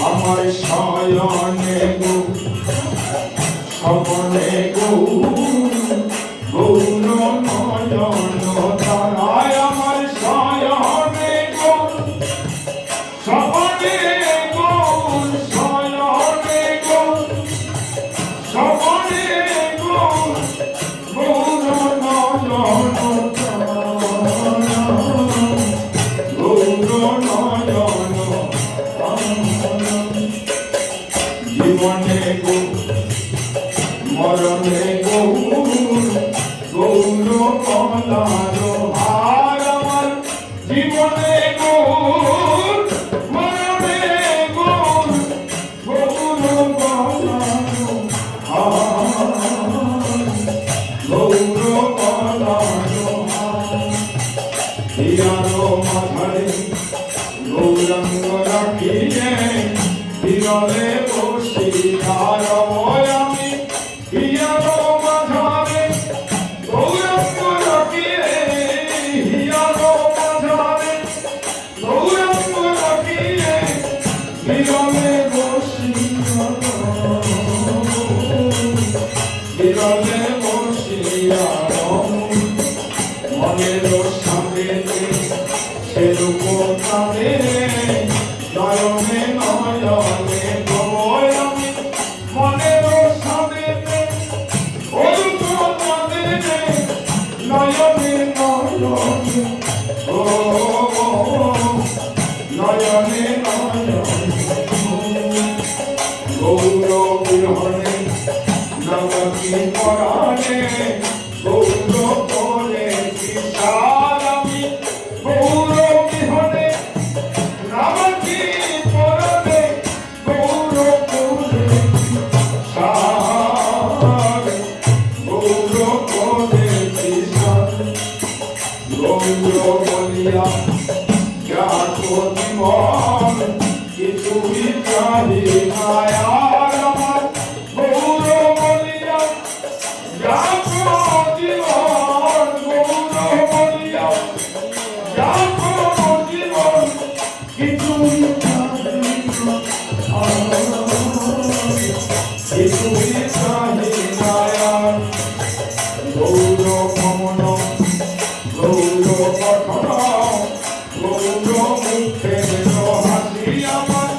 আমার শয়নে গো স্বপনে গো গৌর নয়ন তারায় আমার শয়নে গো স্বপনে গো শয়নে গো স্বপনে গো গৌর নয়ন জীবনে গো মরণে গো গৌর কমলার হার আমার জীবনে গো মরণে গো গৌর কমলার হার গৌর কমলার হিয়ারো মাথায় গৌরাঙ্গ রাখিয়ে বিরলে বসিয়ার আমি হিয়ারো মাঝারে গৌরাঙ্গ রাখিয়ে হিয়ারো মাঝারে গৌরাঙ্গ রাখিয়ে বিরলে বসিয়ার বিরলে বসিয়ার মনের সামনে সেরূপ তাদের নয়নে নয়নে ভয় আমি মনের সামনে ওরূপ তাদের নয়নে নয়নে ও নয়নে নয়নে গৌর বিহনে নবকী পরাণে গৌর করে বিশাল আমি গৌর বিহনে নবকী পরাণে গৌর করে বিশাল গৌর করে বিশাল গৌর বলিয়া জ্ঞাত জীবন কিছুই চাহি মায়ার আমার গৌর বলিয়া জ্ঞাত জীবন গৌর বলিয়া জ্ঞাত জীবন কিছুই চাহি কিছুই চাহি মায়ার গৌর কমন গৌর পঠন গৌর মুখে হাসি আমার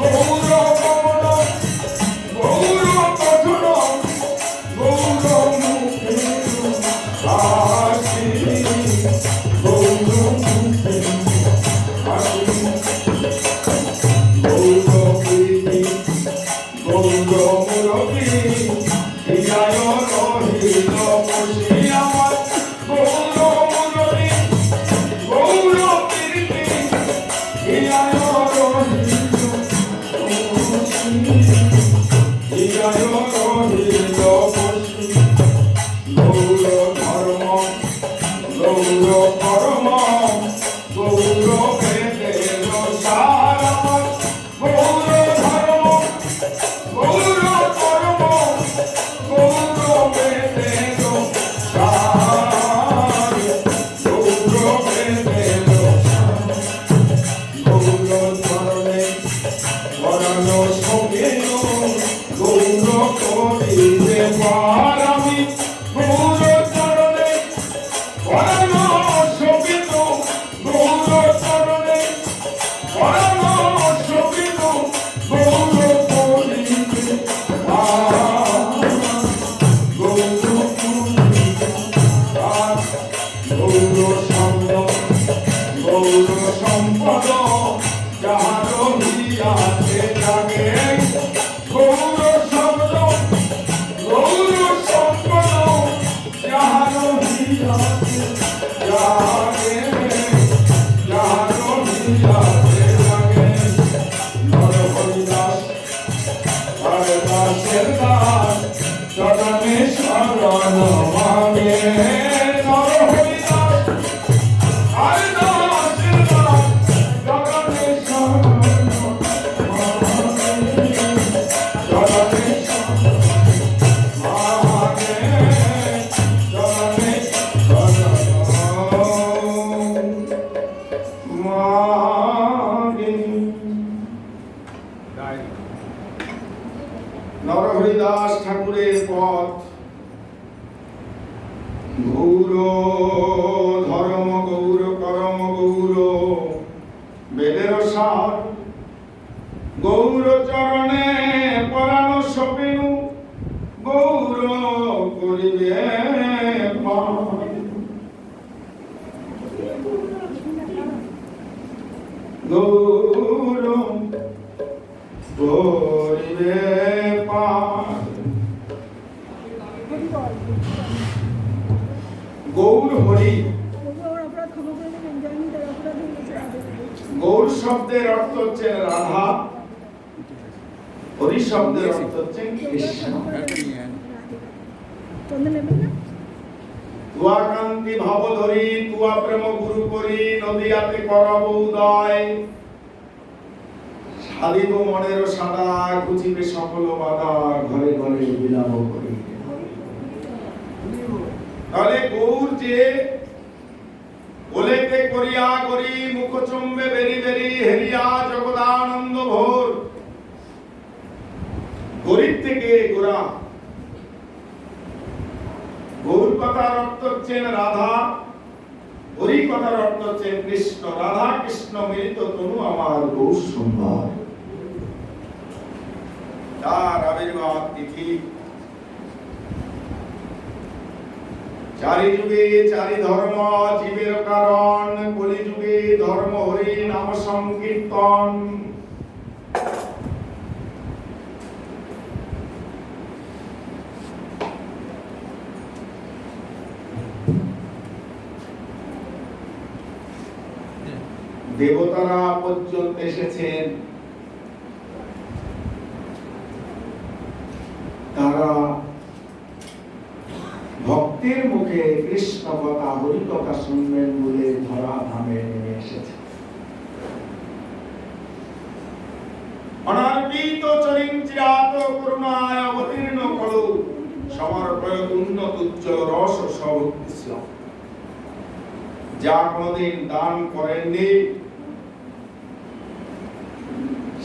গৌর কমন গৌর পঠন গৌর মুখে হাসি গৌর মুখে হাসি গৌর প্রীতি গৌর মুরলী হিয়ায় রহিল বসি আমার গৌর মুরলী গৌর প্রীতি হিয়ায় রহিল বসি হিয়ায় রহিল বসি গৌর ধর্ম গৌর কর্ম গৌর বেদের সার আমার গৌর ধর্ম গৌর কর্ম গৌর বেদের সার গৌর বেদের সার গৌর ধর্মে বরণ সঙ্গে গৌর করিতে পার আমি গৌর চরণে বরণ সঙ্গীত গৌর চরণে বরণ সঙ্গীত গৌর করিতে পার গৌর করিতে পার গৌর সঙ্গ গৌর সম্পদ যাহার হইয়াছে জাগে গৌর শব্দ গৌর সম্পদ যাহার হইয়াছে জাগে যাহার হইয়াছে জাগে নর হরিদাস হরদাসের দাস চরণে শরণ মাগে নর হরিদাস হরদাসের দাস চরণে শরণ গৌর করিবে পার। গৌর হরি। গৌর শব্দের অর্থ হচ্ছে রাধা, হরি শব্দের অর্থ হচ্ছে কৃষ্ণ। তুয়া কান্তি ভাব ধরি, তুয়া প্রেম গুরু করি, নদিয়াতে করব উদয়। সাধিব মনের সাদা, ঘুচিবে সকল বাধা, ঘরে ঘরে বিলাপ করি। তাহলে গৌর যে বলেতে করিয়া করি, মুখ চুম্বে বেরি বেরি, হেরিয়া জগদানন্দ ভোর। গরিব থেকে গোরা। গৌর কথার অর্থ হচ্ছে রাধা, হরি কথার অর্থ হচ্ছে কৃষ্ণ। রাধা কৃষ্ণ মিলিত তনু আমার গৌর সম্ভার। তার আবির্ভাব তিথি চারি যুগে চারি ধর্ম, জীবের কারণ। কলি যুগে ধর্ম হরি নাম সংকীর্তন। দেবতারা পর্যন্ত এসেছেন, তারা ভক্তের মুখে কৃষ্ণ কথা হরি কথা শুনবেন বলে ধরা ধামে নেমে এসেছে। অনার্পিত চরিঞ্চিরাত করুণায় অবতীর্ণ করো, সমর্পয়ত উন্নত উজ্জ্বল রস সভক্তি। যা কোনদিন দান করেননি,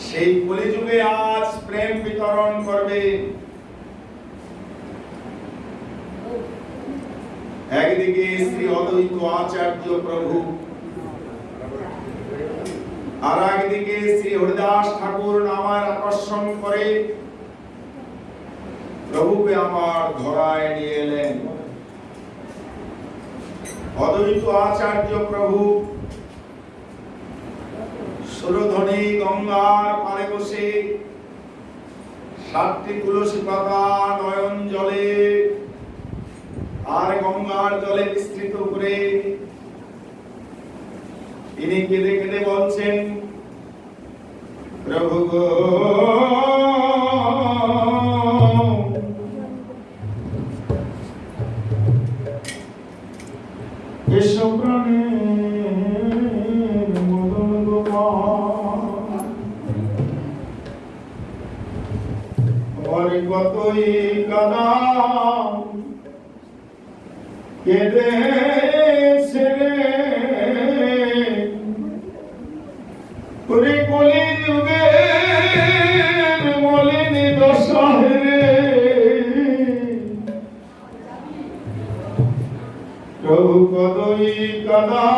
সেই কলিযুগে আজ প্রেম বিতরণ করবে। একদিকে শ্রী অদ্বৈত আচার্য প্রভু, আর একদিকে শ্রী হরিদাস ঠাকুর নামার আকর্ষণ করে প্রভুকে আমার ধরায় নিয়ে এলেন। অদ্বৈত আচার্য প্রভু সুরধ্বনি গঙ্গার পারে বসে 7টি তুলসী পাতা নয়ন জলে আর গঙ্গার জলে মিশ্রিত করে তিনি কেঁদে কেঁদে বলছেন, প্রভু গো এসো প্রাণে মদন গোপাল, আমার কতই কাদা কেঁদেছে রে, কলি যুগের মলিনী দশা রে। প্রভু কদই কাদা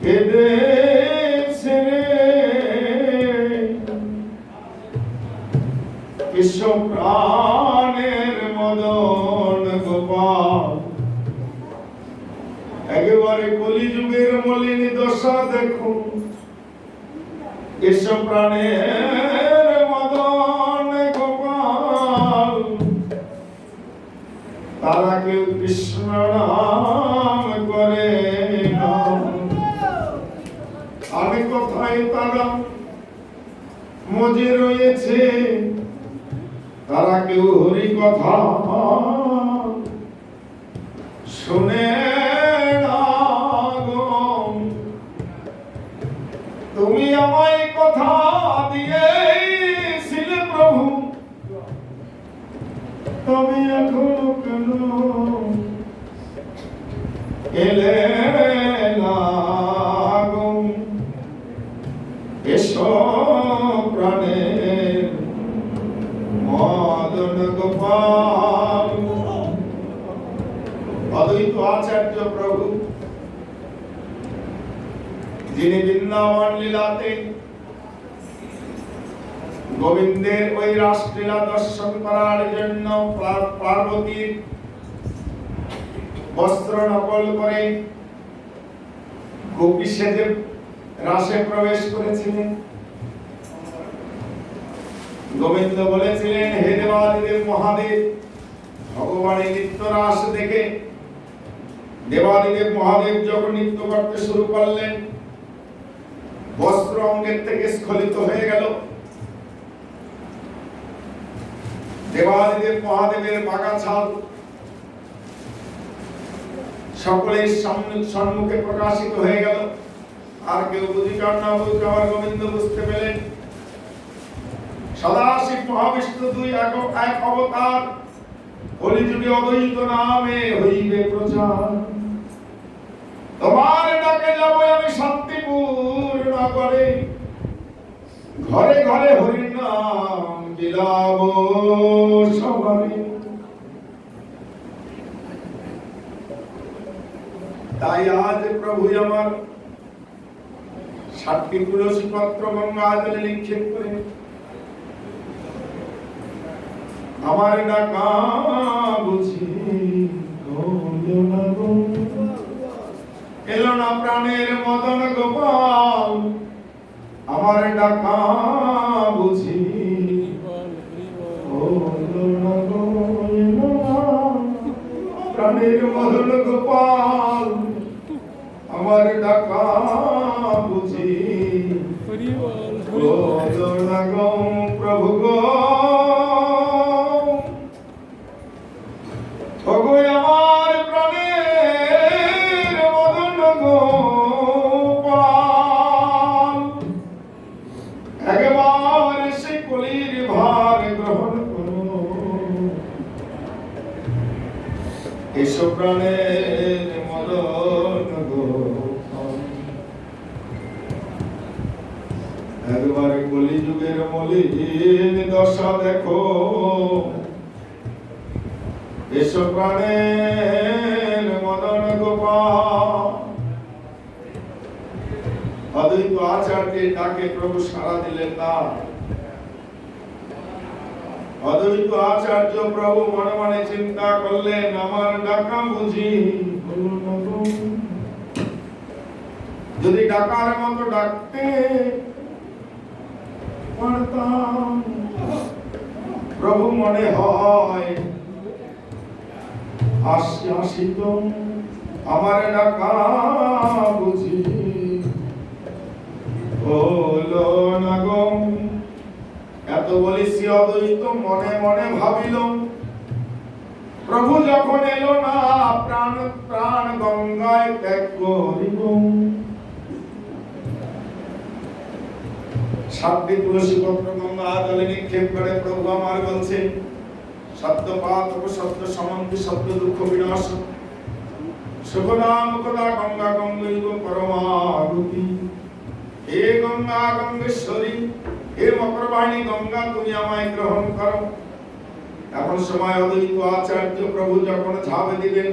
কেঁদেছে রে, কৃষ্ণ প্রাণের মদন গোপাল। একেবারে কলিযুগের মলিনী দশা দেখুন, কৃষ্ণ প্রাণের মদন গোপাল। তারা কেউ কৃষ্ণ নাম করে না, আমি কোথায় তারা মজে রয়েছে। তারা কেউ হরি কথা শুনে না গো। তুমি আমায় কথা দিয়েছিলে প্রভু, তবে এখনো কেন এলে না গো। এসো প্রাণের মদন গোপাল। অদ্বৈত আচার্য প্রভু যিনি বৃন্দাবন লীলাতে গোবিন্দের ওই রাসলীলা দর্শন করার জন্য পার্বতীর বস্ত্র নকল করে গোপী সেজে রাসে প্রবেশ করেছিলেন। গোবিন্দ বলেছিলেন, হে দেবাদিদেব মহাদেব, ভগবানের নৃত্য রাস দেখে দেবাদিদেব মহাদেব যখন নৃত্য করতে শুরু করলেন, বস্ত্র অঙ্গের থেকে স্খলিত হয়ে গেল। দেবাদিদেব মহাদেবের বাঁকা ছাল সকলের সম্মুখে প্রকাশিত হয়ে গেল। আর কেউ বুঝিকার না বুঝিকার গোবিন্দ বুঝতে পেলেন সদাশিব মহাবিষ্ণু দুই এক অবতার, কলিযুগে অদ্বৈত নামে হইবে প্রচার। তোমার ডাকে যাব আমি শান্তিপুর নগরে, ঘরে ঘরে হরির নাম বিলাব সবারে। তাই আজ প্রভু আমার 7টি তুলসী পত্র গঙ্গা জলে নিক্ষেপ করে আমার ডাকা বুঝি এলো না প্রাণের মদন গোপাল, আমার ডাকা বুঝি প্রাণের মদন গোপাল, আমার ডাকা বুঝি প্রভু গো। আমার প্রাণের মদন গোপাল, একবার সে কলির ভার গ্রহণ করো। এসো প্রাণের মদন গোপাল, একবার কলিযুগের মলিন দশা দেখো। এসো প্রাণের মদন গোপাল। অদ্বৈত আচার্যের ডাকে প্রভু সাড়া দিলেন না। অদ্বৈত আচার্য প্রভু মনে মনে চিন্তা করলেন, আমার ডাকা বুঝি হলো না গো। যদি ডাকার মতো ডাকতে পারতাম, প্রভু মনে হয় আসিত আমার ডাকা বুঝি হলো না গো। এত বলিছি অদ্বৈত মনে মনে ভাবিল, প্রভু যখন এলো না প্রাণ প্রাণ গঙ্গায় ত্যাগ করিব। 7টি তুলসী পত্র গঙ্গা জলে নিক্ষেপ করে প্রভু আমার বলছেন, সত্যপাত সত্য সমন্তি সত্য দুঃখ বিনাশ, সুখদা মুখদা গঙ্গা গঙ্গৈব পরমাগতি। হে গঙ্গা গঙ্গেশ্বরী, হে মকর বাহিনী গঙ্গা, তুমি আমায় গ্রহণ করো। এখন সময় অদ্বৈত আচার্য প্রভু যখন ঝাঁপ দিলেন,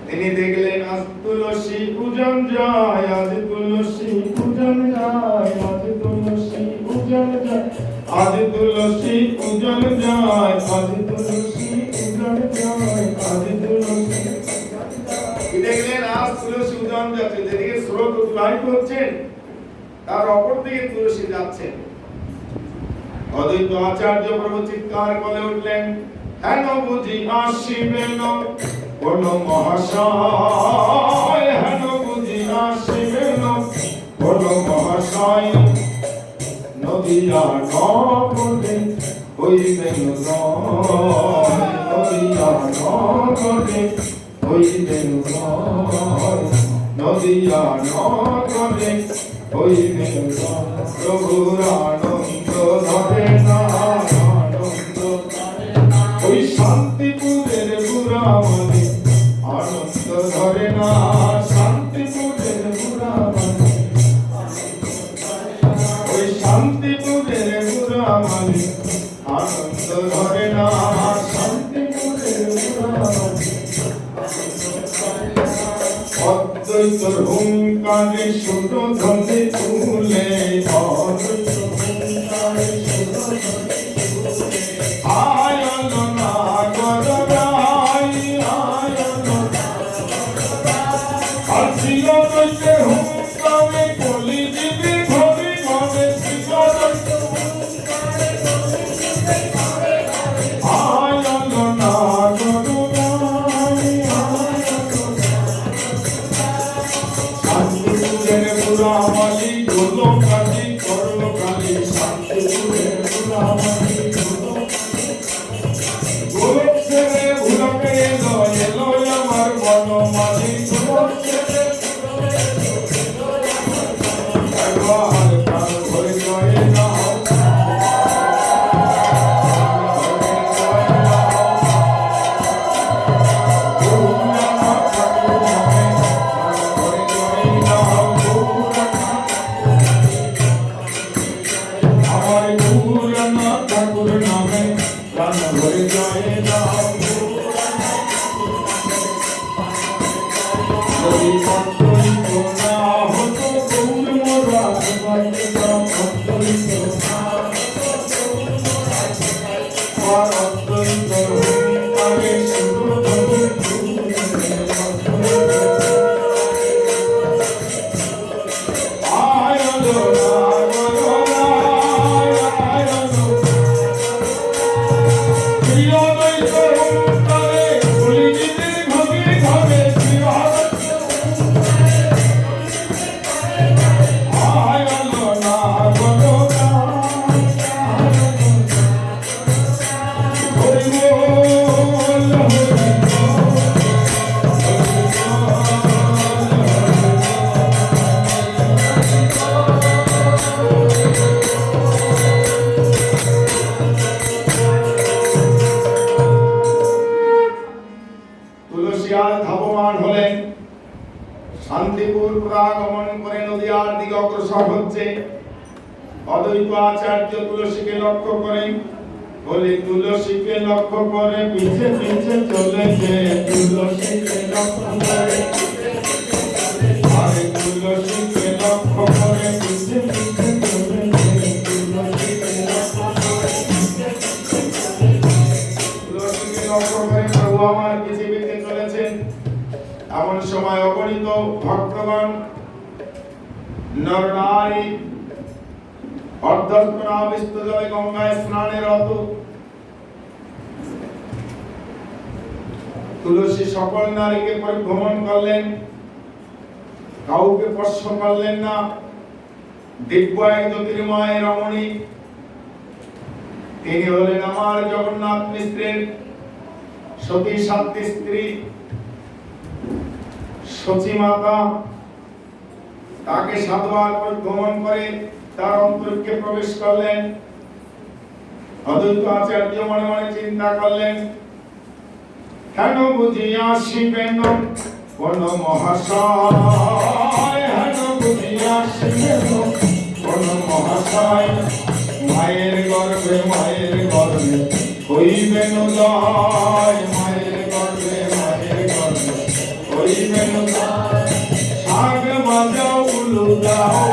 তিনি দেখলেন আজ তুলসী পূজন যায়, আজ তুলসী পূজন যায়, আজ তুলসী পূজন যায়, আজ তুলসী পূজন যায়, আজ তুলসী পূজন যায়, আজ তুলসী। দেখলেন আজ তুলসী পূজন যাচ্ছে, যেদিকে স্রোত প্রবাহিত হচ্ছে তার অপর দিকে তুলসী যাচ্ছে। অদ্বৈত আচার্য প্রভু চিৎকার করে উঠলেন, হেন বুঝি আসিবেন কোন মহাশয়, হেন বুঝি আসিবেন কোন মহাশয়, নদিয়া নগরে হইবেন জয়, নদিয়া নগরে হইবেন জয়, নদিয়া নগরে হইবেন জয়। প্রভুর আনন্দ ধরে না, আনন্দ ওই শান্তিপুরের বুড়ামণি, আনন্দ ধরে না শান্তিপুরের বুড়ামণি, ওই শান্তিপুরের বুড়ামণি, আনন্দ ধরে না শান্তিপুরের বুড়ামণি। অদ্বৈতর হুঙ্কারে সুর ধরে তুলে, অদ্বৈত হুঙ্কারে সুর ধরে তুলে, আয়ন নাগর রায়, আয়ন নাগর রায়, মাঝি একবার প্রাণ ভরে জয় নাও ধাবমান হলেন শান্তিপুর প্রাগমন করে নদীয়ার দিকে অগ্রসর হচ্ছে অদ্বৈত আচার্য তুলসীকে লক্ষ্য করে বলে তুলসীকে লক্ষ্য করে পিছে পিছে চলেছে তুলসীকে লক্ষ্য করে আরে তুলসীকে লক্ষ্য করে পিছে পিছে চলেছে তুলসীকে লক্ষ্য করে তুলসীকে লক্ষ্য করে প্রভু আমার পিছে পিছে চলেছেন এমন সময় অগণিত ভক্তগণ নরনারী অর্ধস্নাবিষ্ট জলে গঙ্গায় স্নানে রত তুলসী সকল নারীকে পরিভ্রমণ করলেন কাউকে স্পর্শ করলেন না দিব্য এক জ্যোতির্ময় রমণী তিনি হলেন আমার জগন্নাথ মিশ্রের সতী সাতটি স্ত্রী সচী মাতা তাকে সাধুবার পরিভ্রমণ করে তার অন্তরকে প্রবেশ করলেন অদ্বৈত আচার্য মনে মনে চিন্তা করলেন কেন বুঝিয়া শিবেন কোন মহাশয় হেন বুঝিয়া শিবেন কোন মহাশয় মায়ের গর্ভে হইবেন উদয় মায়ের গর্ভে হইবেন উদয় শাগ বাজাও উলু দাও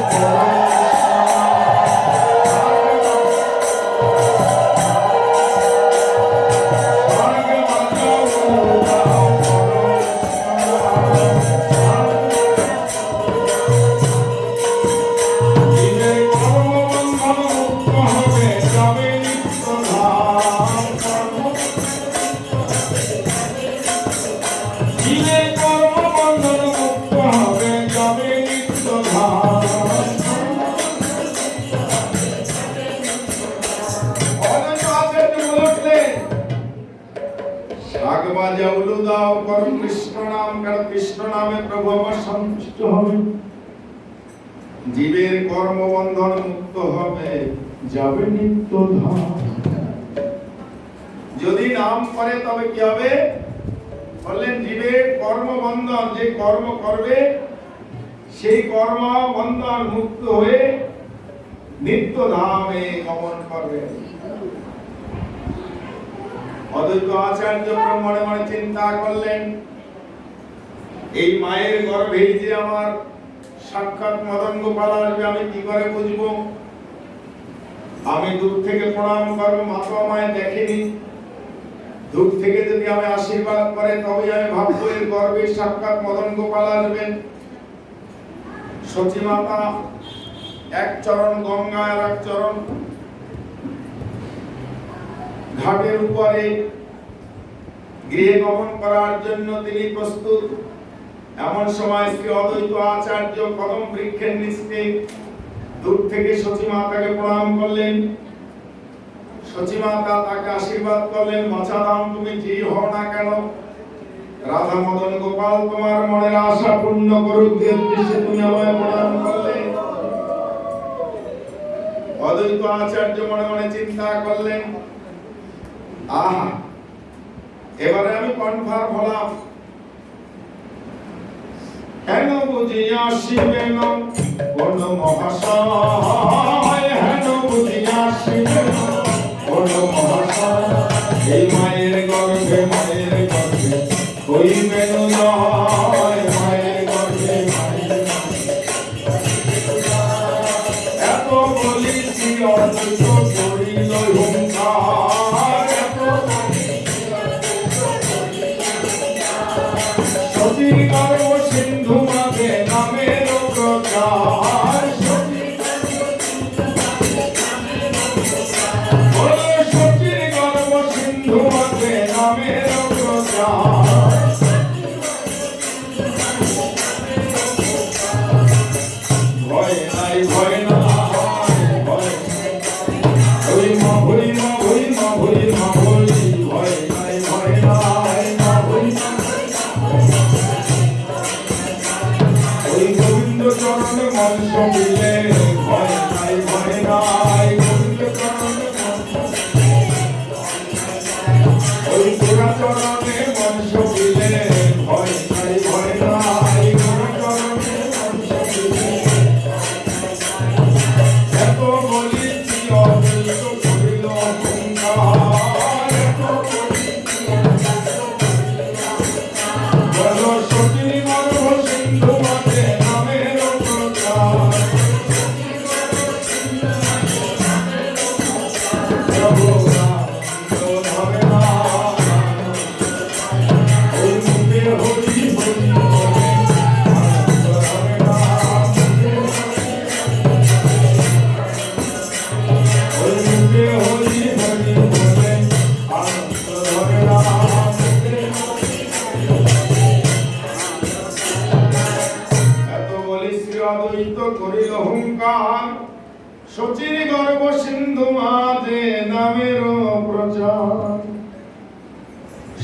জীবের কর্মবন্ধন মুক্ত হবে যাবে নিত্য ধাম যদি নাম করে তবে কি হবে বললেন জীবের কর্মবন্ধন যে কর্ম করবে সেই কর্মবন্ধন মুক্ত হয়ে নিত্য ধামে গমন করবে অদ্বৈত আচার্য মনে মনে চিন্তা করলেন এই মায়ের গর্ভে যে আমার সাক্ষাৎ মদন গোপাল আসবে আমি কি করে বুঝবো আমি দূর থেকে প্রণাম করবো মাতা আমায় দেখেনি দূর থেকে যদি আমি আশীর্বাদ করে তবে আমি ভাববো এর গর্ভে সাক্ষাৎ মদন গোপাল আসবেন সচী মাতা এক চরণ গঙ্গা আর এক চরণ ঘাটের উপরে গৃহে গমন করার জন্য তিনি প্রস্তুত এমন সময় শ্রী অদ্বৈত আচার্য কদম বৃক্ষের নিচে দূর থেকে সচী মাতাকে প্রণাম করলেন সচী মাতা তাকে আশীর্বাদ করলেন বাছা দাও তুমি যেই হও না কেন রাধা মদন গোপাল তোমার মনের আশা পূর্ণ করুক যে উদ্দেশ্যে তুমি আমায় প্রদান করলে। অদ্বৈত আচার্য মনে মনে চিন্তা করলেন, আহা, এবারে আমি কনফার্ম হলাম। হেন বুঝিয়া শিবেন কোন মহাশয়, হেন বুঝিয়া শিবেন কোন মহাশয়, এই মায়ের গর্ভে হইবেন জয়, মায়ের গর্ভে এত বলিছি অদ্বৈত করিল হুঙ্কার, সতীর গর্ভ সিন্ধু মাঝে নামের প্রচার, সতীর গর্ভ সিন্ধু মাঝে নামের প্রচার। ভয় নাই ভয় নাই ভয়, হরি মা হরি মা হরি মা হরি মা হরি, ভয় নাই ভয় নাই মা হরি মা, ওই গোবিন্দ চরণে মন সমিলে, ভয় নাই ভয় নাই গোবিন্দ চরণে মন, ওই গোরা চরণে মন সমিলে, ভয় নাই ভয় নাই গোরা চরণে মন সমিলে। এত বলিছি অদ্বৈত করিল হুঙ্কার, বল সতীর গর্ভ সিন্ধু মাঝে নামের প্রচার, প্রভু রামচন্দ্র ধরে না, ওই মুখে হরি হরি বলে, আনন্দ ধরে না, ওই মুখে হরি হরি বলে, আনন্দ ধরে না। এত বলি শ্রী অদ্বৈত করিল হুঙ্কার, সচির গর্ভ সিন্ধু মাঝে নামের প্রচার।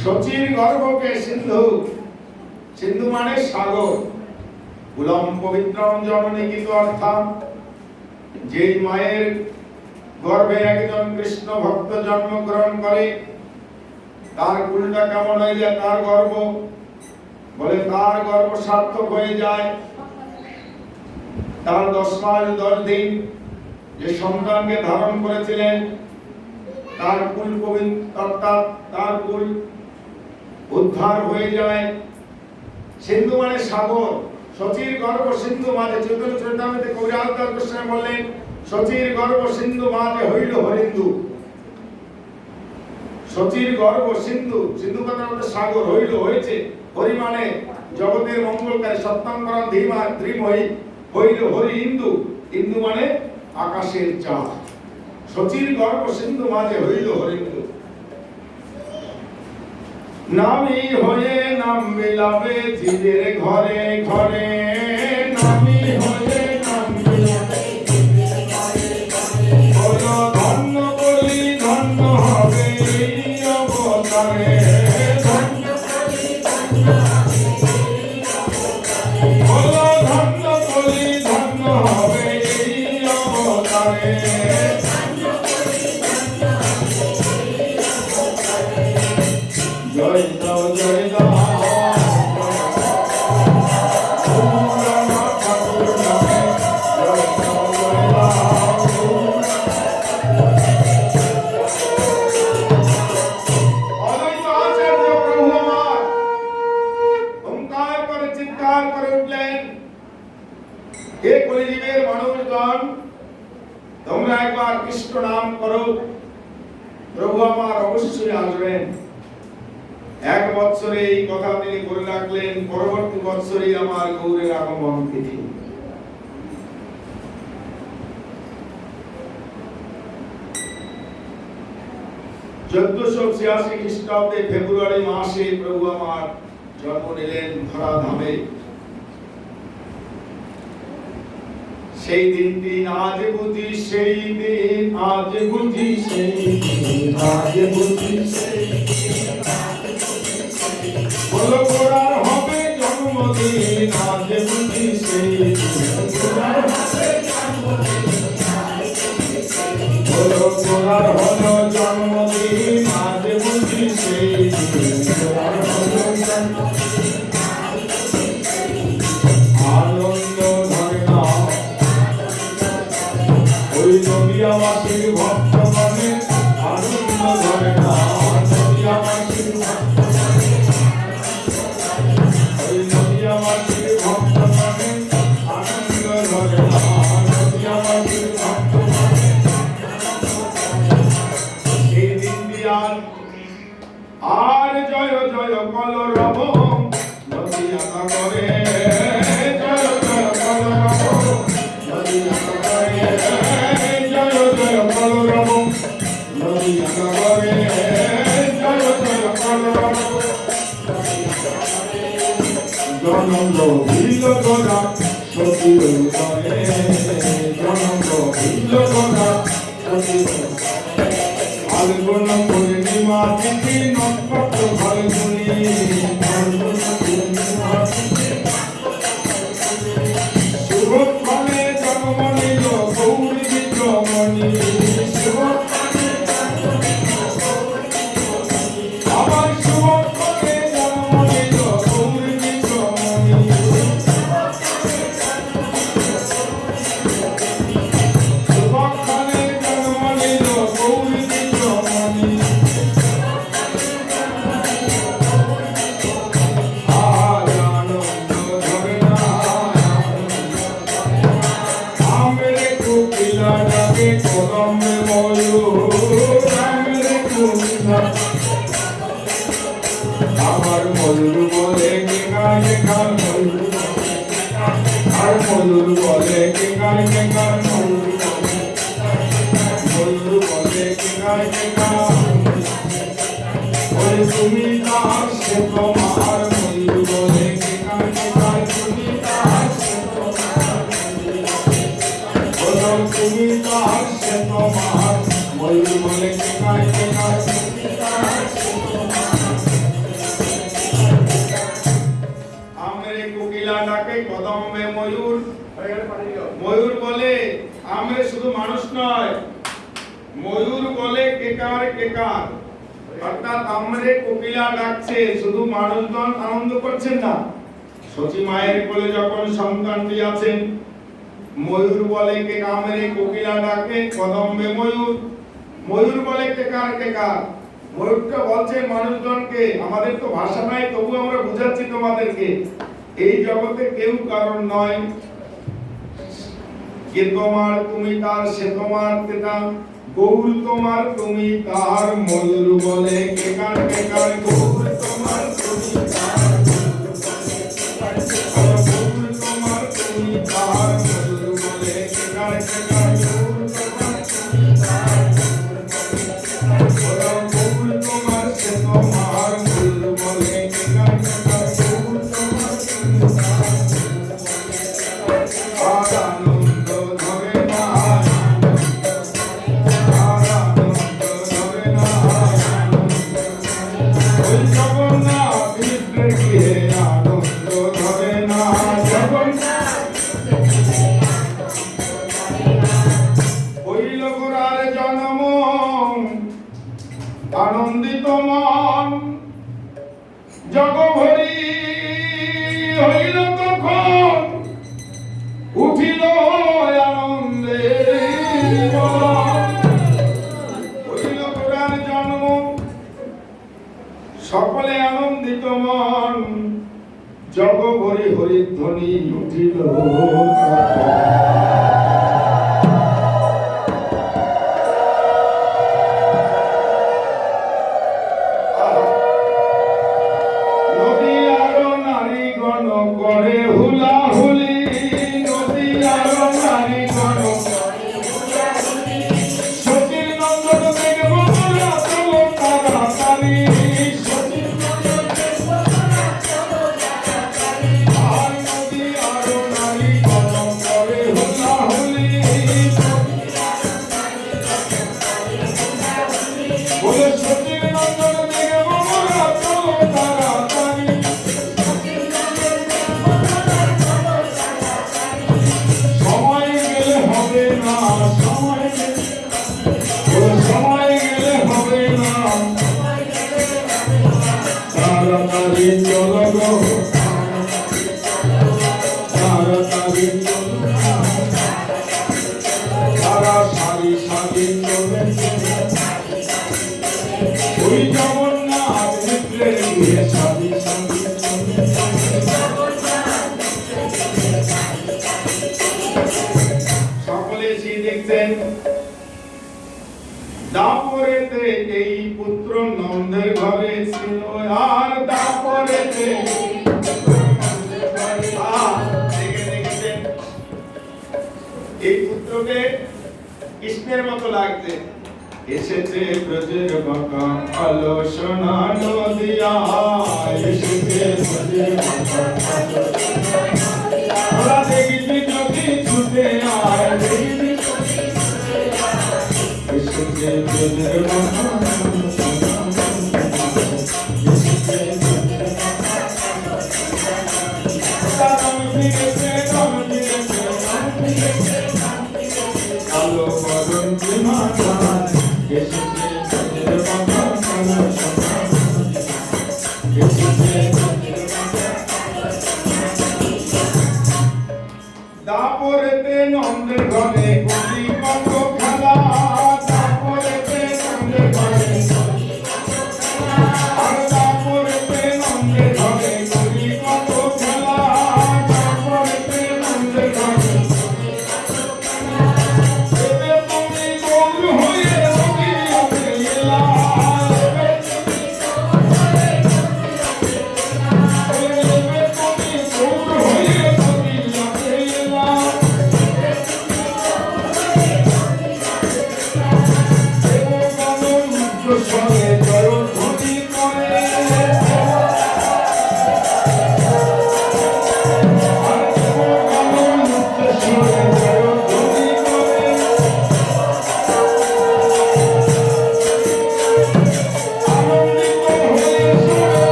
সচির গর্ভকে সিন্ধু, সিন্ধু মানে সাগর, কুলম পবিত্রম জননী গীত, অর্থাৎ যেই মায়ের গর্ভে একজন কৃষ্ণ ভক্ত জন্মগ্রহণ করে তার কুলটা কেমন হয়ে যায়, তার গর্ভ বলে তার গর্ভ সার্থক হয়ে যায়। তার 10 মাস 10 দিন যে সন্তানকে ধারণ করেছিলেন তার কুল পবিত্র, অর্থাৎ তার কুল উদ্ধার হয়ে যায়। সিন্ধু মানে সাগর, সচির গর্ভ সিন্ধু মাঝে, চৈতন্য চরিতামৃতে কবিরাজ দাস গোস্বামী বললেন, সচির গর্ভ সিন্ধু মাঝে হইল হরিন্দু। সচির গর্ভ সিন্ধু, সিন্ধু কথার মধ্যে সাগর, হইল হয়েছে, হরি মানে জগতের মঙ্গলকারী, সত্যঙ্করণ ধীমহি, হইল হরি ইন্দু, ইন্দু মানে আকাশের চাঁদ। সচির গর্ভ সিন্ধু মাঝে হইল হরিন্দু। নামি হয়ে নাম বিলাবে জীবের ঘরে ঘরে, নামি হয়ে নাম বিলাবে জীবের ঘরে ঘরে, বলো ধন্য বলি ধন্য হবে এই অবতারে, ধন্য বলি ধন্য হবে এই অবতারে, বলো ধন্য বলি ধন্য হবে এই অবতারে, ধন্য বলি ধন্য হবে এই অবতারে। জয় দাও জয় দাও, তোমরা একবার কৃষ্ণ নাম করো, প্রভু আমার অবশ্যই আসবেন। 1 বছরে এই কথা তিনি বলে রাখলেন, পরবর্তী বছরে আমার গৌরের আগমন তিথি। খ্রিস্টাব্দে ফেব্রুয়ারি মাসে প্রভু আমার জন্ম নিলেন ধরা ধামে। সেই দিনটি আজ বুঝি, সেই দিন আজ বুঝি, সেই দিন আজ বুঝি, সেই দিন হলো গোড়ার হবে জন্মদিন আজ বুঝি সেই হলো গোড়ার হলো জন্মদিন আজ বুঝি সেই আনন্দ ধরে না ওই নদিয়াবাসীর ভক্ত মনে আনন্দ ধরে না নদিয়াবাসীর ওই নদিয়াবাসীর ভক্ত মনে আনন্দ ধরে না নদিয়াবাসীর ভক্ত মনে এই দিন দিয়ার আর জয় জয় কলরব নদিয়া নগরে জয় জয় কলরব নদিয়া নগরে জয় জয় কলরব নদিয়া নগরে জয় জয় কলরব জনম ভিল গোরা সতী উদয়ে জনম ভিল গোরা সতী ফাল্গুন পূর্ণিমা তিথি নক্ষত্র ফাল্গুনি ফাল্গুন পূর্ণিমা তিথি শুভক্ষণে জন্ম নিল গৌরী বিক্রমণী শুভক্ষণে আবার শুভক্ষণে জন্ম নিল গৌরী বিক্রমণী শুভক্ষণে জন্ম নিল গৌরী বিক্রমণী আর আনন্দ ধরে না আমরে কোকিলা ডাকে কদমে ময়ূর আমরে কোকিলা আমার ময়ূর বলে কে গায়ে গান ময়ূর আর ময়ূর বলে কে গায়ে গান ময়ূর বলে কে গায়ে গান ওই তুমি তার সে তোমার ময়ূর বলে কে গায়ে গান তুমি তার সে তোমার বলো তুমি তার সে তোমার ময়ূর বলে কে গায়ে গান তুমি তার সে আমরে কোকিলা ডাকে কদমে ময়ূর ময়ূর বলে আমরে শুধু মানুষ নয় ময়ূর বলে কেকার কেকার অর্থাৎ আমরে কোকিলা ডাকছে শুধু মানুষজন আনন্দ করছেন না সচি মায়ের কোলে যখন সন্তানটি আছেন ময়ূর বলে কে আমরে কোকিলা ডাকে কদমে ময়ূর ময়ূর বলে কেকার কেকার ময়ূরটা বলছে মানুষজনকে আমাদের তো ভাষা নাই তবু আমরা বুঝাচ্ছি তোমাদেরকে এই জগতে কেউ কারণ নয় কে তোমার তুমি তার সে তোমার কেতা গৌর তোমার তুমি তার ময়ূর বলে কেকার কেকার গৌর তোমার তুমি তার গৌর তোমার তুমি তার ময়ূর বলে কেকার কেকার গৌর তোমার তুমি তার গৌর তোমার সে তোমার ময়ূর বলে কেকার কেকার গৌর তোমার তুমি তার আনন্দ ধরে না আনন্দিত মন জগভরি হইল তখন উঠিল আনন্দে হইল গোরার জন্ম সকলে আনন্দিত মন জগভরি হরিধ্বনি উঠিল করে হুলা হুলি নদী আর নারী গণ সচির নন্দন দেখব তোরা চলো তাড়াতাড়ি সচির নন্দন দেখব তোরা চলো তাড়াতাড়ি আর নদী আর নারী গণ করে হুলা হুলি বলে সচির নন্দন দেখব তোরা চলো তাড়াতাড়ি নন্দের ঘরে ছিল আর তারপরে এই পুত্রকে কৃষ্ণের মতো লাগছে। এসেছে ব্রজের বাঁকা আলোচনা নদিয়া, এসেছে ব্রজের বাঁকা ওরা দেখবি যদি ছুটে আয়, এসেছে ব্রজের বাঁকা আলো বদন্তি মাতা, এসেছে ব্রজের বাঁকা আলোচনা, এসেছে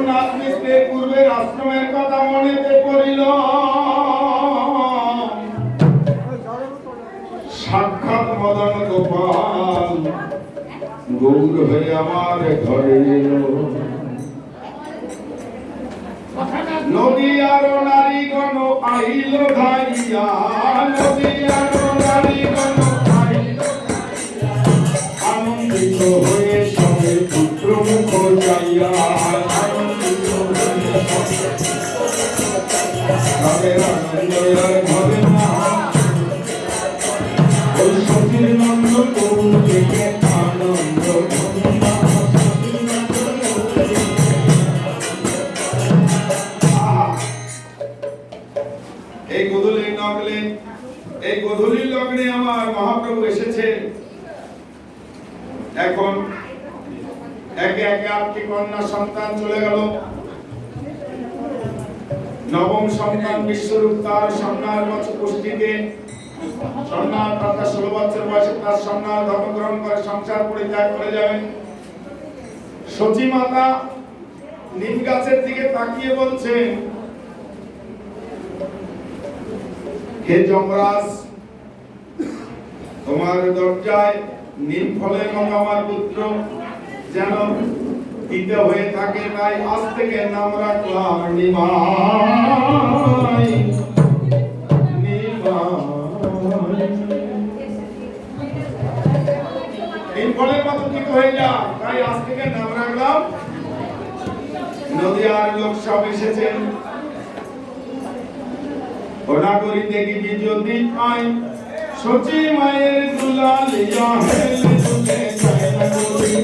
রঘুনাথ মিশ্রের পূর্বের আশ্রমের কথা মনেতে পড়িল। সাক্ষাৎ মদন গোপাল গৌর হয়ে আমার ঘরে এলো। নদীয়ার নারীগণ আইল ধাইয়া, নদীয়ার নারীগণ আইল আনন্দিত হয়ে সবে পুত্র মুখ যাইয়া, আনন্দিত হয়ে সবে আনন্দের ঘরে না ওই সতীর নন্দ কৌলিকে আনন্দ এই গধূলির লগ্নে আমার মহাপ্রভু এসেছে। এখন একে একে 8টি কন্যা সন্তান চলে গেল। নবম সন্তান বিশ্বরূপ তার সন্ন্যার বছর পুষ্টিতে সন্ন্যার প্রাপ্ত 16 বছর বয়সে তার সন্ন্যার ধর্ম গ্রহণ করে সংসার পরিত্যাগ করে যাবেন। সচী মাতা নিম গাছের দিকে তাকিয়ে বলছেন, হে যমরাজ, তোমার দরজায় নিম ফলে এবং আমার পুত্র যেন দিতে হয়ে থাকে, তাই আজ থেকে নাম রাখলাম নিমাই। নিম ফলের মতো দিতে হয়ে যা, তাই আজ থেকে নাম রাখলাম। নদীয়ার লোক সব এসেছেন। ওনা করি দেখি যদি পাই সচি মায়ের দুলালিয়া হেলে দুলে যায় না করি,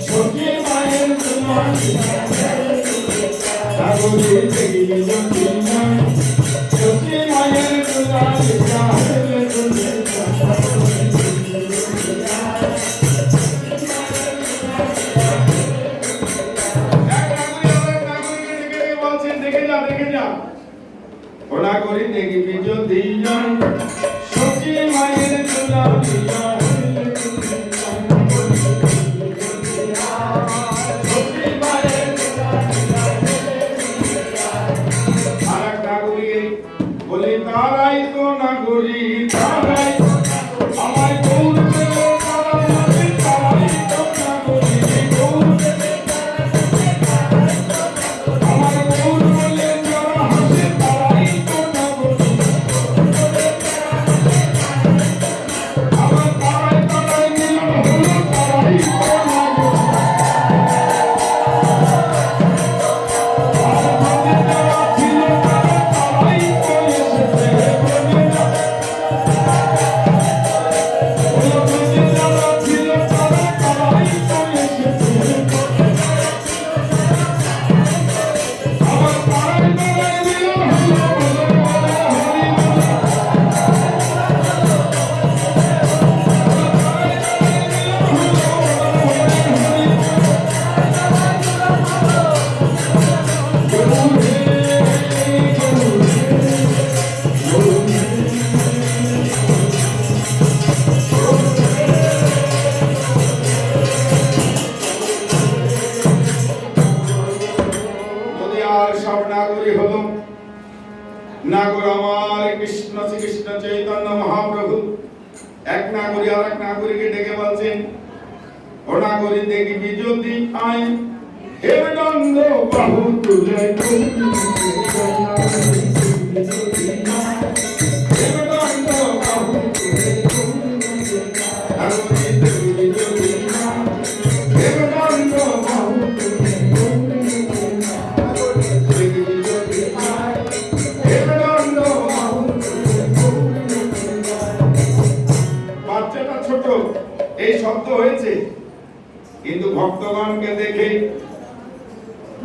সচি মায়ের দুলালিয়া হেলে দুলে যায় না করি দেখি যদি পাই সচি মায়ের দুলালিয়া হেলে দুলে যায় না করি। ওনা করি দেখবি যদি সচি মায়ের দুলালিয়া সচি মায়ের আর নাগরী বলি তারাই তো নাগরী, তারাই আমায় গৌর দেব, তারাই তো নাগরী গৌর দেব, আমায় গৌর বলে যারা হাসে তারাই তো নাগরী, আমার তারাই তারাই মিলন হলো তারাই তো নাগরী। আর ভাবে যারা ছিল তারা তারাই তো এসেছে, যারা ছিল তারা তারাই তো এসেছে, আমার তারাই তারাই মিলন হলো বলে বলে হরি নদীয়ার সব নাগরী হলো। নাগর আমার কৃষ্ণ শ্রীকৃষ্ণ চৈতন্য মহাপ্রভু। এক নাগরী আর এক নাগরীকে ডেকে বলছেন, ও নাগরী দেখবি যদি আই হে দণ্ড বাহু তুলে হে দণ্ড বাহু তুলে নাগরী দেখবি যদি হে দণ্ড বাহু তুলে দেখবি যদি হে দণ্ড বাহু তুলে। বাচ্চাটা ছোট, এই শব্দ হয়েছে, কিন্তু ভক্তগণকে দেখে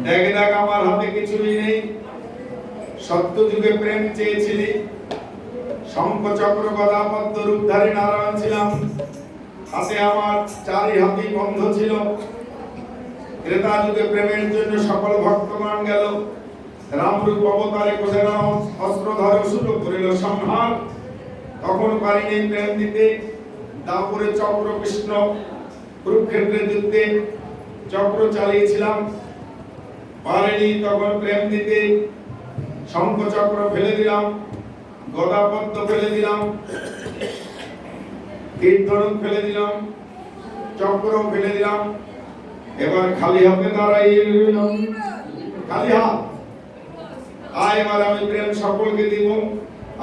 দেখ দেখ আমার হাতে কিছুই নেই। সত্য যুগে প্রেম চেয়েছিলি, শঙ্খ চক্র গদা পদ্ম রূপধারী নারায়ণ ছিলাম, হাতে আমার 4 হাতি বন্ধ ছিল। ত্রেতা যুগে প্রেমের জন্য সকল ভক্তগণ গেল, রামরূপ অবতারে কোষের অস্ত্র ধরে শুরু করিল সংহার। তখন পারিনি প্রেম দিতে, দাপুরে চক্র কৃষ্ণ কুরুক্ষেত্রে যুদ্ধে চক্র চালিয়েছিলাম, পারেনি তখন প্রেম দিতে, শঙ্খ চক্র ফেলে দিলাম, গদা পদ্ম ফেলে দিলাম, তীর ধনুক ফেলে দিলাম, চক্র ফেলে দিলাম। এবার খালি হাতে দাঁড়াইয়ে রইলাম, খালি হাত। এবার আমি প্রেম সকলকে দিব।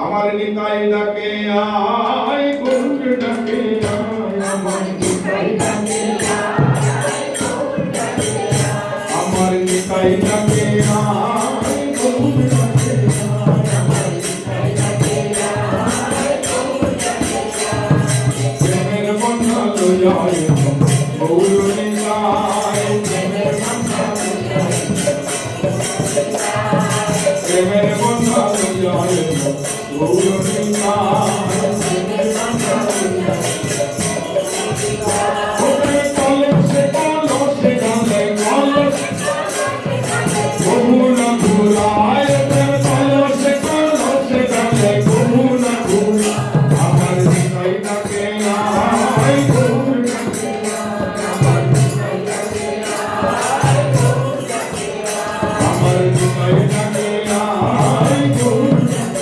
আমার নিতাই ডাকে আয়, গৌর ডাকে আয়, আমার নিতাই ডাকে আয়, গৌর ডাকে আয়, আমার নিতাই ডাকে আয়, গৌর ডাকে আয়, আমার নিতাই ডাকে আয়, গৌর ডাকে আয়। প্রেমের বন্ধন লইয়া গৌর নিতাই, প্রেমের বন্ধন লইয়া, প্রেমের বন্ধন লইয়া গৌর নিতাই। কলসে কলসে গালে কলসে বহুনা ঘুরায়, কলসে কলসে গালে বহুনা ঘুরায়, আমার নিতাই ডাকে আয়, গৌর ডাকে আয়, আমার নিতাই ডাকে আয়, গৌর ডাকে আয়, আমার নিতাই ডাকে আয়, গৌর ডাকে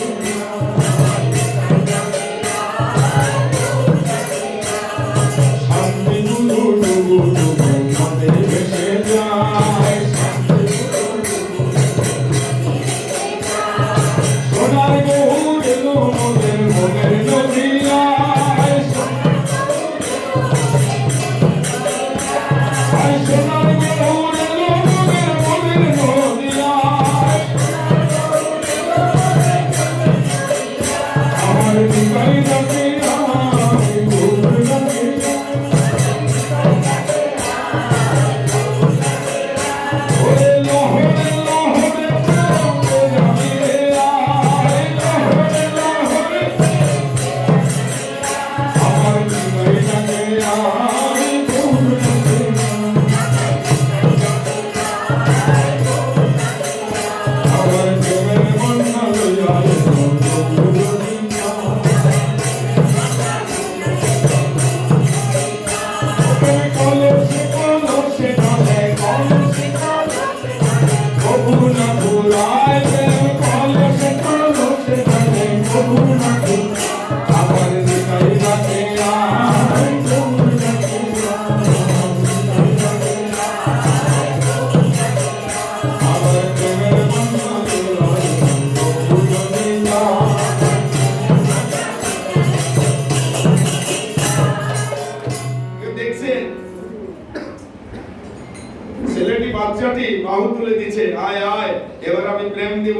বাচ্চাটি বাহু তুলে দিচ্ছে, আয় আয়, এবার আমি প্রেম দিব।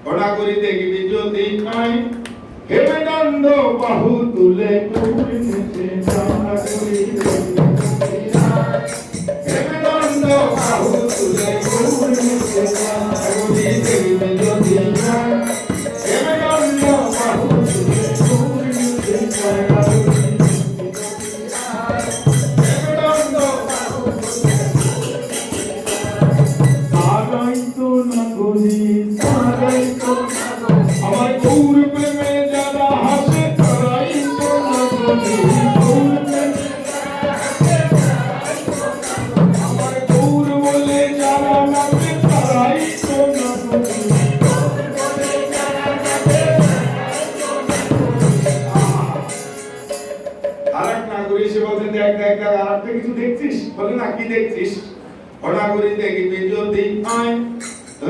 ঘোড়া করিতে গিয়ে যদি পাই, হেমে দণ্ড বাহু তুলে করিতেছে, ঘোড়া করিতে হেমে দণ্ড বাহু তুলে করিতেছে, ঘোড়া করিতে যদি পাই, হেমে দণ্ড বাহু তুলে করিতেছে, ঘোড়া করিতে আমার গৌর প্রেমে যারা হাসে তারাই তো না বলি, আমার গৌর বলে যারা নাচে তারাই তো না বলি। আরেক নাগরী এসে বলছে, দেখ দেখ দেখ, আরেকটা কিছু দেখছিস? বলে না, কি দেখছিস? ঘোড়াগুড়ি দেখবি যদি আয়,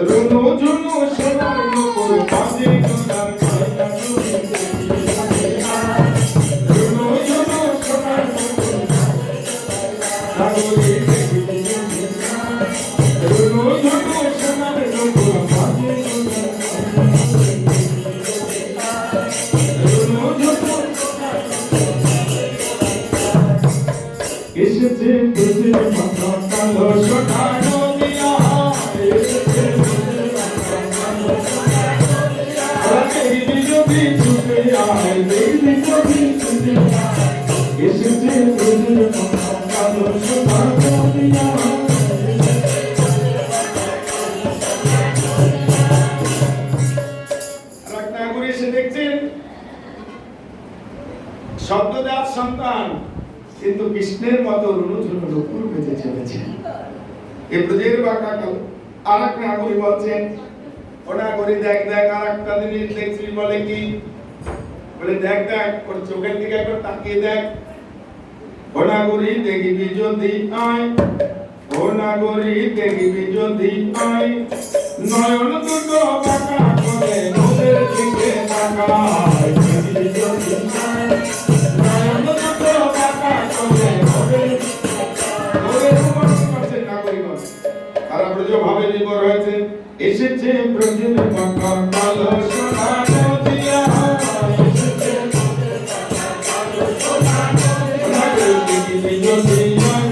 রুনু ঝুনু সোনার নূপুর বাজে সোনার ছায়া, রুনু ঝুনু সোনার নূপুর ঘোড়াগুড়ি দেখবি যদি আয়, রুনু ঝুনু সোনার নূপুর বাজে রুনু ঝুনু এসেছে তোদের মাথা কালো সোনানো দিয়া, এসেছে তোদের মাথা কালো সোনানো দিয়া, দেখবি যদি ছুটে আয়, দেখবি যদি ছুটে আয়, এসেছে তোদের মাথা কালো সোনানো দিয়া। রাগনাগরী এসে দেখছেন শব্দদাস সন্তান, কিন্তু কৃষ্ণের মতো রুনুঝুনু নুপুর বেজে চলেছে। এই ব্রজের বাঁকা কাল আর এক নাগরী বলছেন, ও নাগরী দেখ দেখ আর একটা জিনিস দেখছি। বলে কি? বলে দেখ দেখ, ওর চোখের দিকে একবার তাকিয়ে দেখ। ও নাগরী দেখিবি যদি আয়, ও নাগরী দেখিবি যদি আয়, নয়ন দুটো বাঁকা করে মোদের দিকে তাকায়। দেখিবি যদি আয়, নয়ন দুটো বাঁকা করে মোদের নাগরীগণ সারা ব্রজ ভাবে নির্ভর হয়েছে। এসেছে ব্রজের বাঁকা কালো সোনা নদিয়া, এসেছে ব্রজের বাঁকা কালো সোনা নদিয়া, দেখিবি যদি আয়,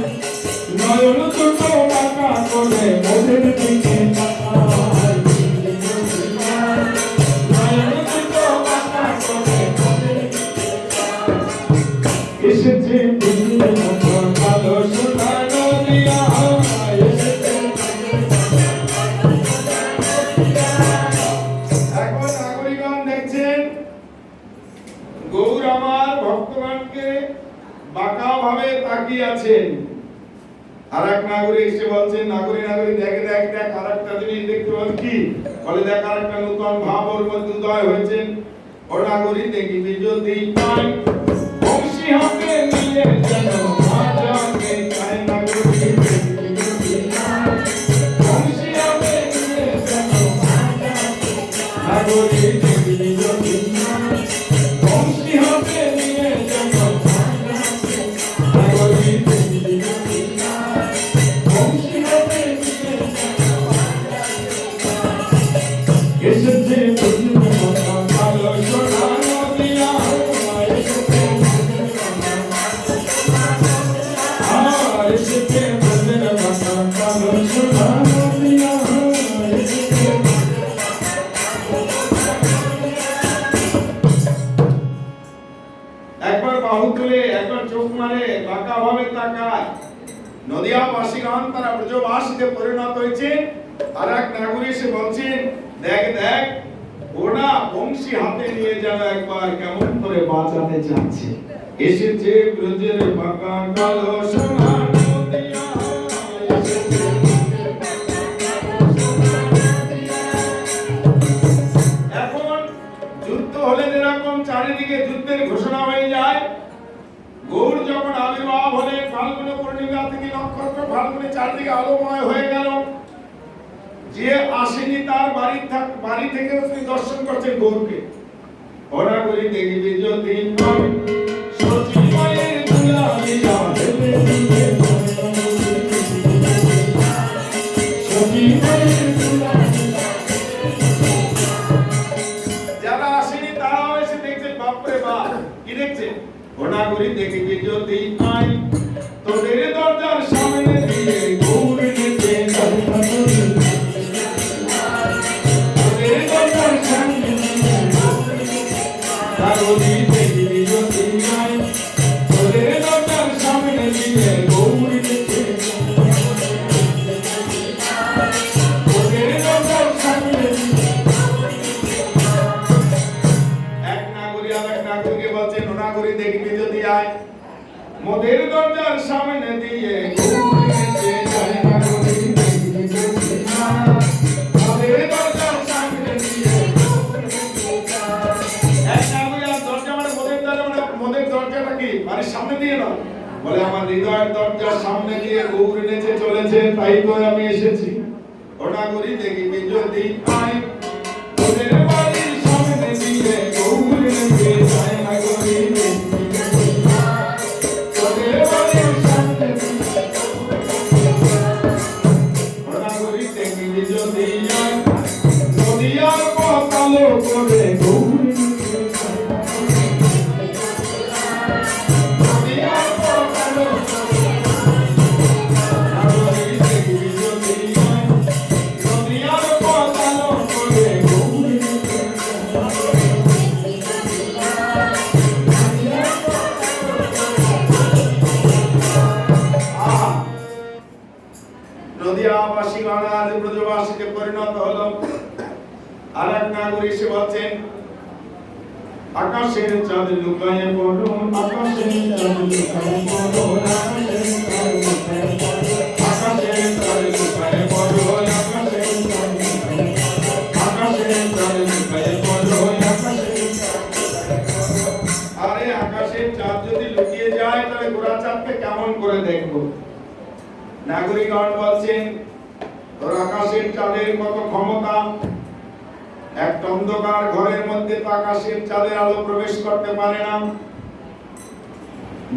নয়ন দুটো বাঁকা করে মোদের দিকে তাকায়। দেখিবি যদি আয়, নয়ন দুটো বাঁকা করে মোদের দিকে তাকায়। এসেছে ব্রজের বাঁকা কালো সোনা নদিয়া, এসেছে ব্রজের বাঁকা কালো সোনা নদিয়া। এখন নাগরিকগণ দেখছেন গৌর আমার ভক্তগণকে বাঁকা ভাবে তাকিয়ে আছেন। আর এক নাগরী এসে বলছেন, নাগরী নাগরী দেখ দেখ দেখ আর একটা জিনিস দেখতে। বল কি? বলে দেখ আর একটা নতুন ভাব ওর মধ্যে উদয় হয়েছে। ও নাগরী দেখিবি যদি পাই, বংশী হাতে নিয়ে যেন মাঝাকে চাই। নাগরী দেখিবি যদি পাই, বংশী হাতে নিয়ে যেন মাঝাকে চাই। নাগরী দেখিবি যদি পাই, বংশী হাতে নিয়ে যেন মাঝাকে চাই। নাগরী দেখিবি যদি পাই, বংশী হাতে নিয়ে যেন মাঝাকে চাই। এসেছে ব্রজের বাঁকা কালো সোনা নদিয়া, এসেছে ব্রজের বাঁকা কালো সোনা নদিয়া, এসেছে ব্রজের বাঁকা কালো সোনা নদিয়া, এসেছে ব্রজের একবার বাহু তুলে একবার চোখ মারে বাঁকা ভাবে তাকায়। নদিয়াবাসীগণ তারা ব্রজবাসীতে পরিণত হয়েছে। আর এক নাগরী এসে বলছেন, দেখ দেখ ওরা বংশী হাতে নিয়ে যেন একবার কেমন করে বাঁচাতে চাচ্ছে। এসেছে ব্রজের বাঁকা কালো সোনা নদিয়া, এসেছে ব্রজের বাঁকা কালো সোনা নদিয়া। এখন যুদ্ধ হলে যেরকম চারিদিকে যুদ্ধের ঘোষণা হয়ে যায়, গৌর যখন আবির্ভাব হলেন ফাল্গুন পূর্ণিমা থেকে নক্ষত্র ফাল্গুনে চারদিকে আলোময় হয়ে গেল। যে আসেনি তার বাড়ি থেকে তিনি দর্শন করছেন গৌরকে। ওরা করি দেখিবি যদি পাই, সচিবায়ের দুলালিয়া হেলে দিবে সচিবায়ের দুলালিয়া। যারা আসেনি তারাও এসে দেখছেন, বাপরে বাপ কি দেখছেন? ওরা করি দেখিবি যদি পাই, তোদের দরজার সামনে দিয়ে গৌর নেচে নাগরী দেখিবি যদি আয়, তোদের দরজার সামনে দিয়ে গৌর নেচে, তোদের দরজার সামনে দিয়ে। এক নাগরী আর এক নাগরীকে বলছেন, ও নাগরী দেখিবি যদি আয়, মোদের দরজার সামনে দিয়ে গৌর নেচে যায়। নাগরী দেখিবি যদি আয়, মোদের দরজার সামনে দিয়ে গৌর নেচে যায়। এক নাগরী আর দরজা মানে মোদের দরজাটা কি মানে সামনে দিয়ে না, বলে আমার হৃদয়ের দরজার সামনে দিয়ে গৌর নেচে চলেছে, তাই তো আমি এসেছি। ও নাগরী দেখিবি যদি আয়, তোদের বাড়ির সামনে দিয়ে গৌর নেচে যায়। নাগরী দেখিবি যদি আয়, তোদের বাড়ির সামনে দিয়ে গৌর নেচে যায়। ও নাগরী দেখিবি যদি আয়, নদিয়ার পথ আলো করে গৌর নেচে যায়। নদিয়ার পথ আলো করে, নাগরী দেখিবি যদি আয়, নদিয়ার পথ আলো করে গৌর নেচে যায়। নদিয়াবাসীগণ আজ ব্রজবাসীতে পরিণত হলো। আর এক নাগরী এসে বলছেন, আকাশের চাঁদ লুকায়ে পড়ো, আকাশের চাঁদ লুকায়ে পড়ো, আকাশের চাঁদ লুকায়ে পড়ো, আকাশের চাঁদ লুকায়ে পড়ো, আকাশের চাঁদ লুকায়ে পড়ো, আকাশের চাঁদ লুকায়ে পড়ো, আকাশের চাঁদ লুকায়ে পড়ো। আরে আকাশের চাঁদ যদি লুকিয়ে যায় তাহলে গোরা চাঁদকে কেমন করে দেখবো? নাগরিকগণ বলছেন, তোর আকাশের চাঁদের কত ক্ষমতা, এক অন্ধকার ঘরের মধ্যে তো আকাশের চাঁদের আলো প্রবেশ করতে পারে না।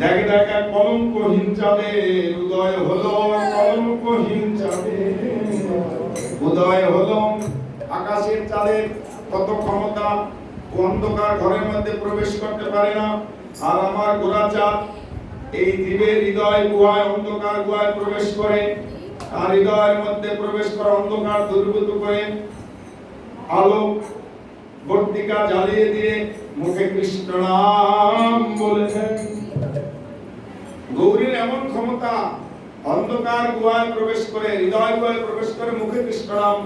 দেখ দেখ এক কলঙ্কহীন চাঁদের উদয় হলো, কলঙ্কহীন চাঁদের উদয় হলো। আকাশের চাঁদের কত ক্ষমতা, অন্ধকার ঘরের মধ্যে প্রবেশ করতে পারে না। আর আমার গোরা চাঁদ এই জীবের হৃদয় গুহায়, অন্ধকার গুহায় প্রবেশ করে, আর হৃদয়ের মধ্যে প্রবেশ করে অন্ধকার দূরীভূত করে আলো বর্তিকা জ্বালিয়ে দিয়ে মুখে কৃষ্ণ নাম বলেছেন। গৌরীর এমন ক্ষমতা, অন্ধকার গুহায় প্রবেশ করে, হৃদয় গুহায় প্রবেশ করে মুখে কৃষ্ণ নাম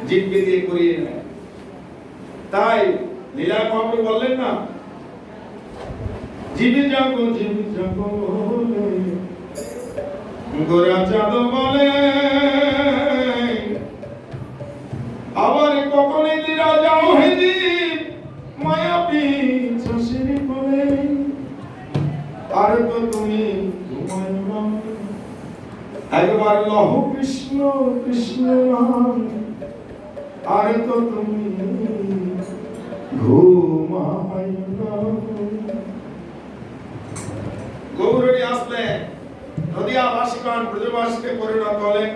জিভে দিয়ে করিয়ে নেয়। তাই লীলা মহাপ্রভু বললেন না, জীবে যাবো বলে গোরা চাঁদ বলে, আবার কখনো দিরা যাও হে জীব মায়াবী শশীর কোলে, আর তো তুমি একবার লহ কৃষ্ণ কৃষ্ণ নাম, আর তো তুমি ঘুমাই না। গৌরী আসলে নদিয়াবাসীগণ ব্রজবাসীকে পরিণত হলেন।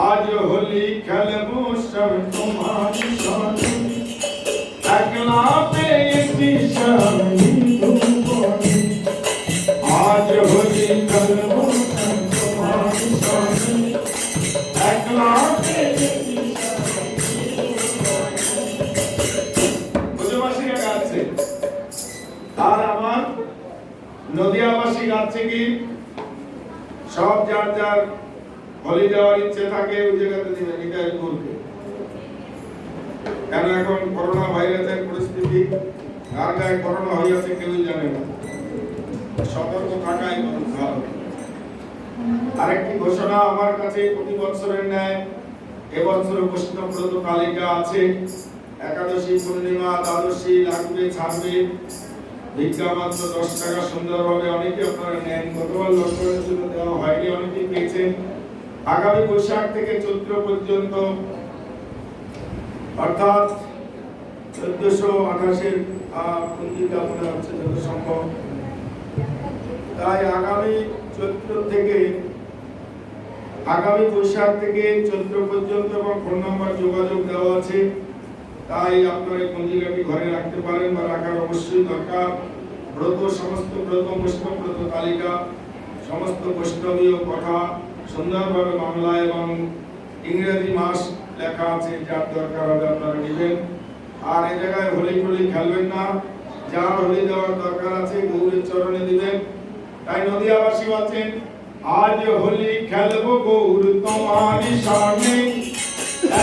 আজ হোলি খেলবো সব তোমার সঙ্গে, একলা পেয়েছি স্বামী তুমি। আজ হোলি খেলবো সব তোমার সঙ্গে, একলা পেয়েছি ব্রজবাসীরা গাচ্ছে, আর আমার নদিয়াবাসী গাচ্ছে কি? সব যার যার হোলি দেওয়ার ইচ্ছে থাকে ওই জায়গাতে দিবে নিকায় করবে। কেন এখন করোনা ভাইরাসের পরিস্থিতি, কার গায়ে করোনা হইয়াছে কেউই জানে না, সতর্ক থাকাই ভালো। আরেকটি ঘোষণা আমার কাছে প্রতি বছরের ন্যায় এবছর বৈষ্ণব ব্রত তালিকা আছে। একাদশী, পূর্ণিমা, দ্বাদশী লাগবে, ছাড়বে। ভিক্ষা মাত্র 10 টাকা, সুন্দরভাবে অনেকে আপনারা নেন। গতবার লকডাউনের জন্য দেওয়া হয়নি, অনেকে পেয়েছেন। আগামী বৈশাখ থেকে চৈত্র পর্যন্ত, অর্থাৎ 1428-এর পঞ্জিকা মনে হচ্ছে যত সম্ভব। তাই আগামী চৈত্র থেকে, আগামী বৈশাখ থেকে চৈত্র পর্যন্ত এবং ফোন নাম্বার যোগাযোগ দেওয়া আছে। তাই আপনারা এই পঞ্জিকাটি ঘরে রাখতে পারেন বা রাখার অবশ্যই দরকার। ব্রত, সমস্ত ব্রত, বৈষ্ণব ব্রত তালিকা, সমস্ত বৈষ্ণবীয় কথা সুন্দরভাবে বাংলা এবং ইংরেজি মাস লেখা আছে। যার দরকার হবে আপনারা নেবেন। আর এই জায়গায় হোলি ফোলি খেলবেন না, যার হোলি দেওয়ার দরকার আছে গৌরীর চরণে দিবেন। তাই নদিয়াবাসী আছেন, আজ হোলি খেলবো গৌর তোমারই সামনে,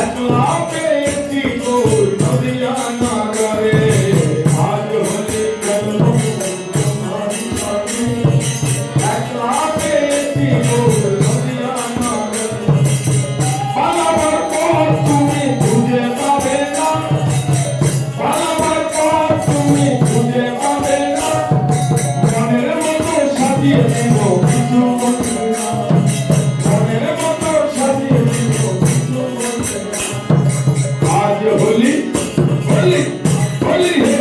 একলা পেয়েছি গৌর নদিয়া নগরে। আজ হোলি খেলবো তোমারই সামনে, একলা পেয়েছি গৌর নদিয়া নগরে। পালাবার পর তুমি খুঁজে পাবে না, পালাবার পর তুমি খুঁজে পাবে না, মনের মতো সাজিয়ে দেব কিছু বলবে না, মনের মতো সাজিয়ে দেব কিছু বলবে না। আজ হোলি হোলি হোলি হে,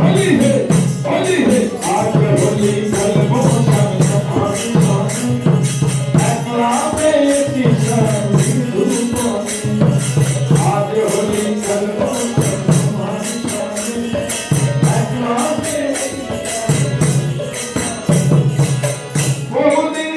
হোলি হে, হোলি হে। আজ হোলি খেলবো সব তোমারই সঙ্গে, একলা পেয়েছি স্বামী তুমি। আজ হোলি খেলবো সব তোমারই সঙ্গে, একলা পেয়েছি। বহুদিন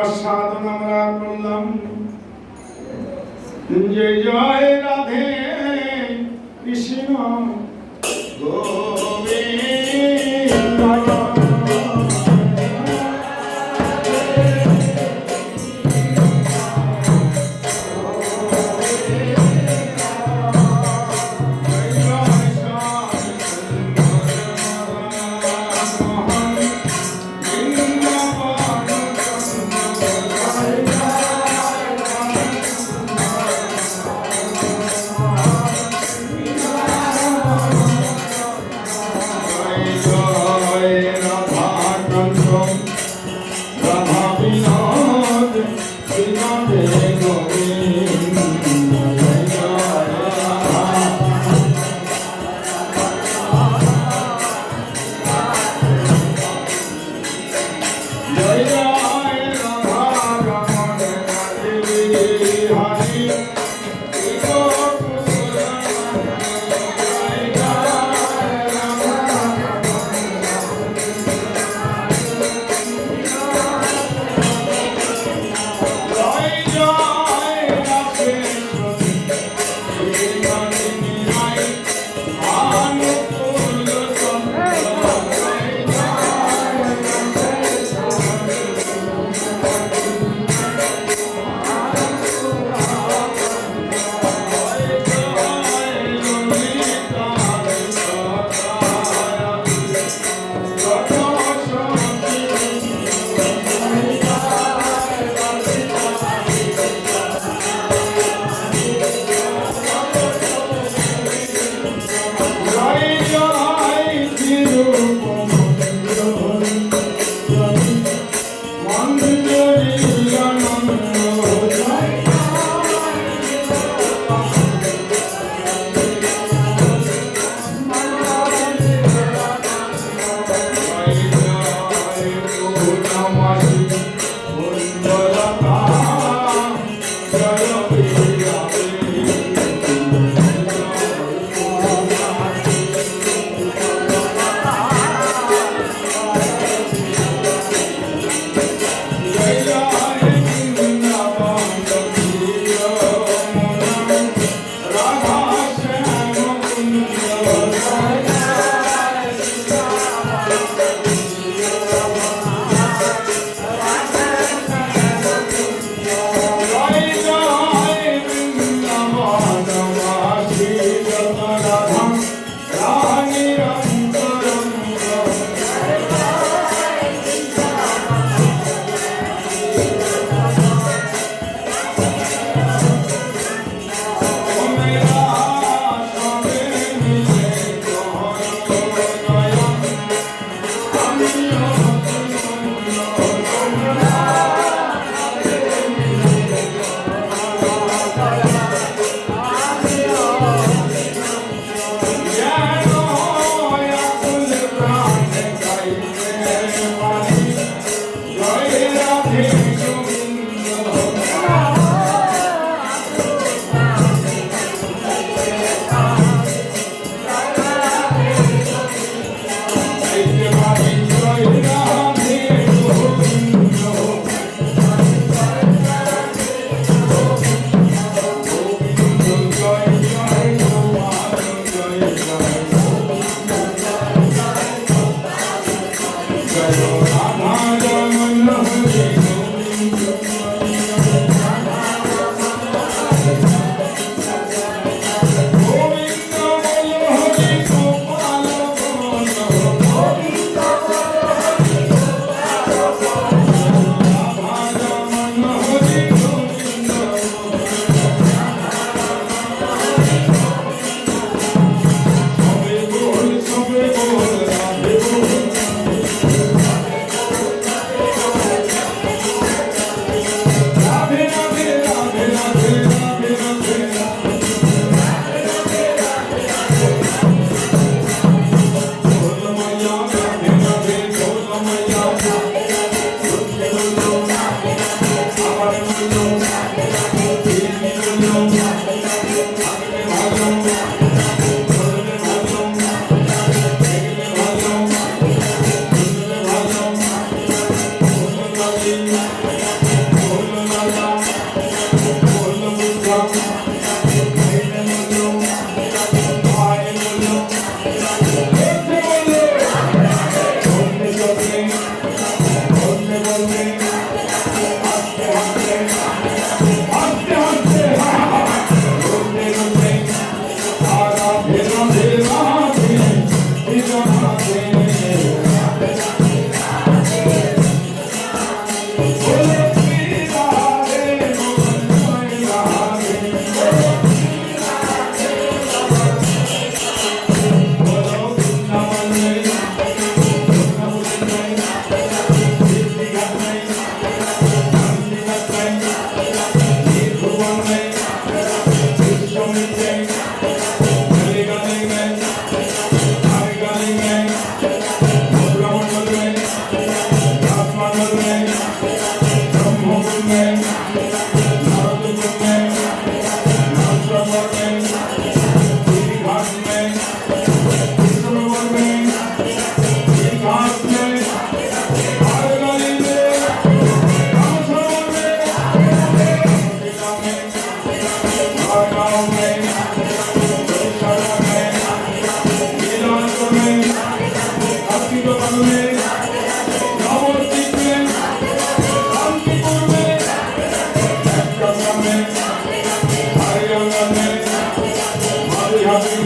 আস্বাদন আমরা করলাম। জয় জয় রাধে কৃষ্ণ গোবিন্দ। Everybody